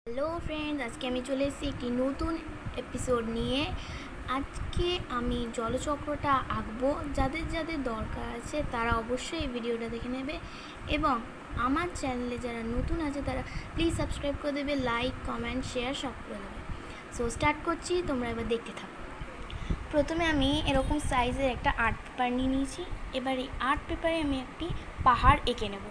Hello friends, আজকে আমি চলে এসেছি একটি নতুন এপিসোড নিয়ে। আজকে আমি জলচক্রটা আঁকবো। যাদের যাদের দরকার আছে তারা অবশ্যই এই ভিডিওটা দেখে নেবে, এবং আমার চ্যানেলে যারা নতুন আছে তারা প্লিজ সাবস্ক্রাইব করে দেবে, লাইক কমেন্ট শেয়ার সব করে দেবে। সো স্টার্ট করছি, তোমরা এবার দেখতে থাকো। প্রথমে আমি এরকম সাইজের একটা আর্ট পেপার নিয়ে নিয়েছি। এবার এই আর্ট পেপারে আমি একটি পাহাড় এঁকে নেব।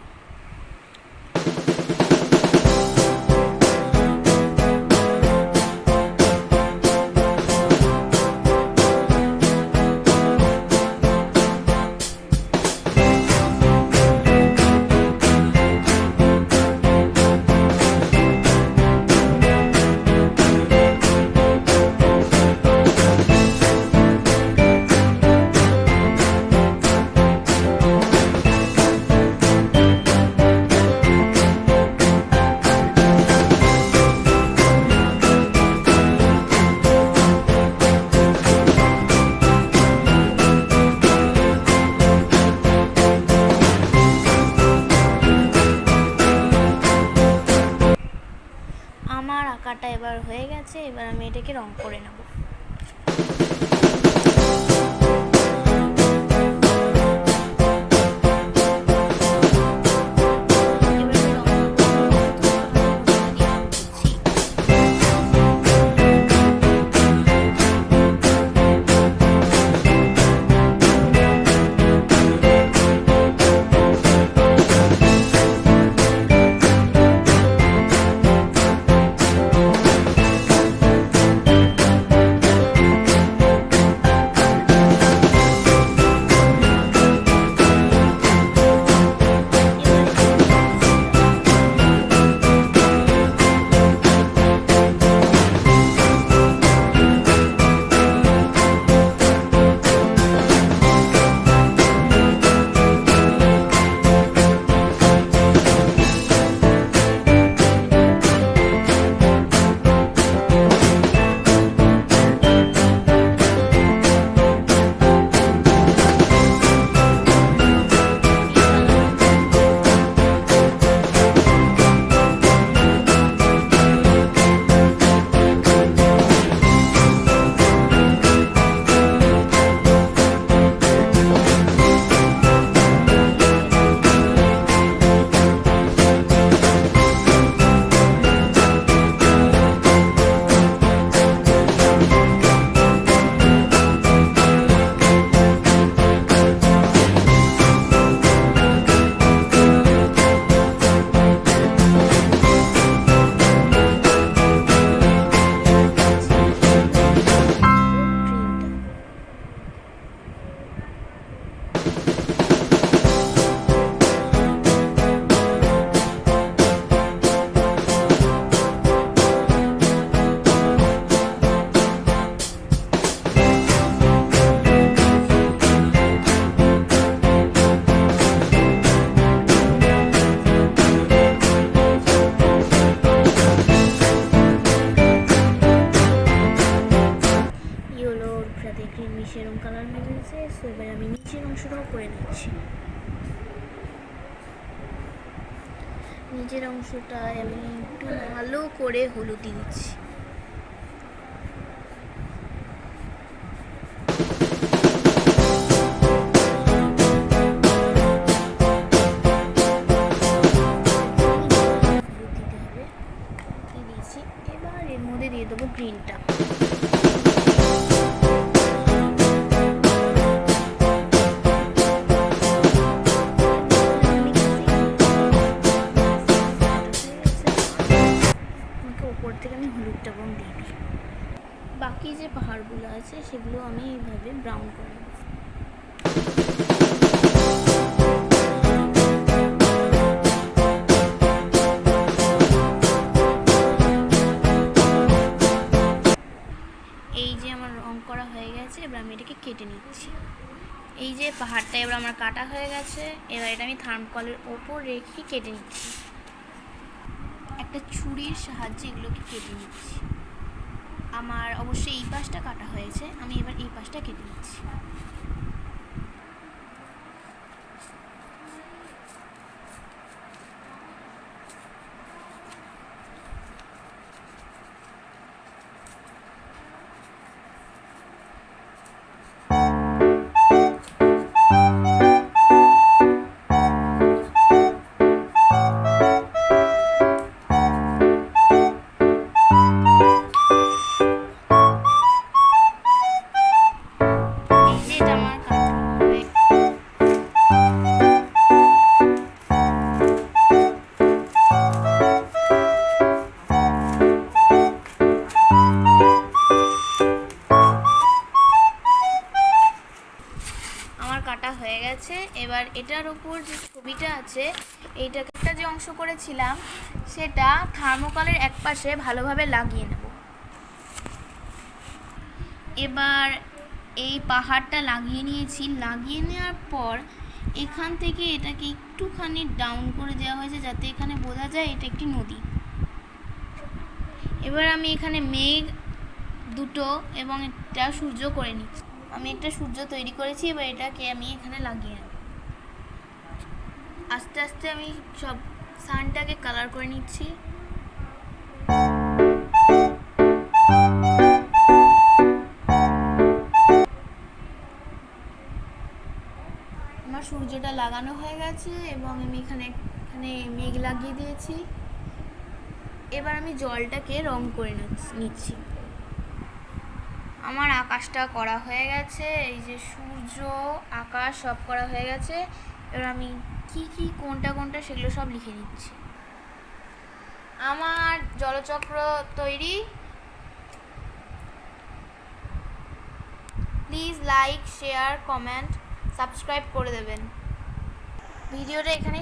আমার আঁকাটা এবার হয়ে গেছে। এবার আমি এটাকে রং করে নেব। গ্রিন মিশে এরকম কালার হয়ে গেছে। সো এবার আমি নিচের অংশটাও করে নিচ্ছি। নিচের অংশটায় আমি একটু ভালো করে হলুদ দিচ্ছি। এবার এর মধ্যে দিয়ে দেবো গ্রিনটা। উপর থেকে আমি হলুদটা রং দিয়ে দিই। বাকি যে পাহাড়গুলো আছে সেগুলো আমি এইভাবে ব্রাউন করে নেব। এই যে আমার রং করা হয়ে গেছে। এবার আমি এটাকে কেটে নিচ্ছি। এই যে পাহাড়টা এবার আমার কাটা হয়ে গেছে। এবার এটা আমি থার্মোকলের ওপর রেখে কেটে নিচ্ছি। একটা ছুরির সাহায্যে এগুলোকে কেটে নিচ্ছি। আমার অবশ্যই এই পাশটা কাটা হয়েছে, আমি এবার এই পাশটা কেটে নিচ্ছি। এটার ওপর যে ছবিটা আছে, এইটাকে একটা যে অংশ করেছিলাম সেটা থার্মোকলের এক পাশে ভালোভাবে লাগিয়ে নেব। এবার এই পাহাড়টা লাগিয়ে নিয়েছি। লাগিয়ে নেওয়ার পর এখান থেকে এটাকে একটুখানি ডাউন করে দেওয়া হয়েছে যাতে এখানে বোঝা যায় এটা একটি নদী। এবার আমি এখানে মেঘ দুটো এবং একটা সূর্য করে নিচ্ছি। আমি একটা সূর্য তৈরি করেছি, এবার এটাকে আমি এখানে লাগিয়ে নেব। আস্তে আস্তে আমি সব সানটাকে কালার করে নিচ্ছি। আমার সূর্যটা লাগানো হয়ে গেছে এবং আমি এখানে মেঘ লাগিয়ে দিয়েছি। এবার আমি জলটাকে রং করে নিচ্ছি। আমার আকাশটা করা হয়ে গেছে, এই যে সূর্য আকাশ সব করা হয়ে গেছে। এবার আমি কি কোনটা সেগুলো সব লিখে নিচ্ছি। আমার জলচক্র তৈরি। Please like, share, comment, subscribe করে দেবেন। ভিডিওটা এখানে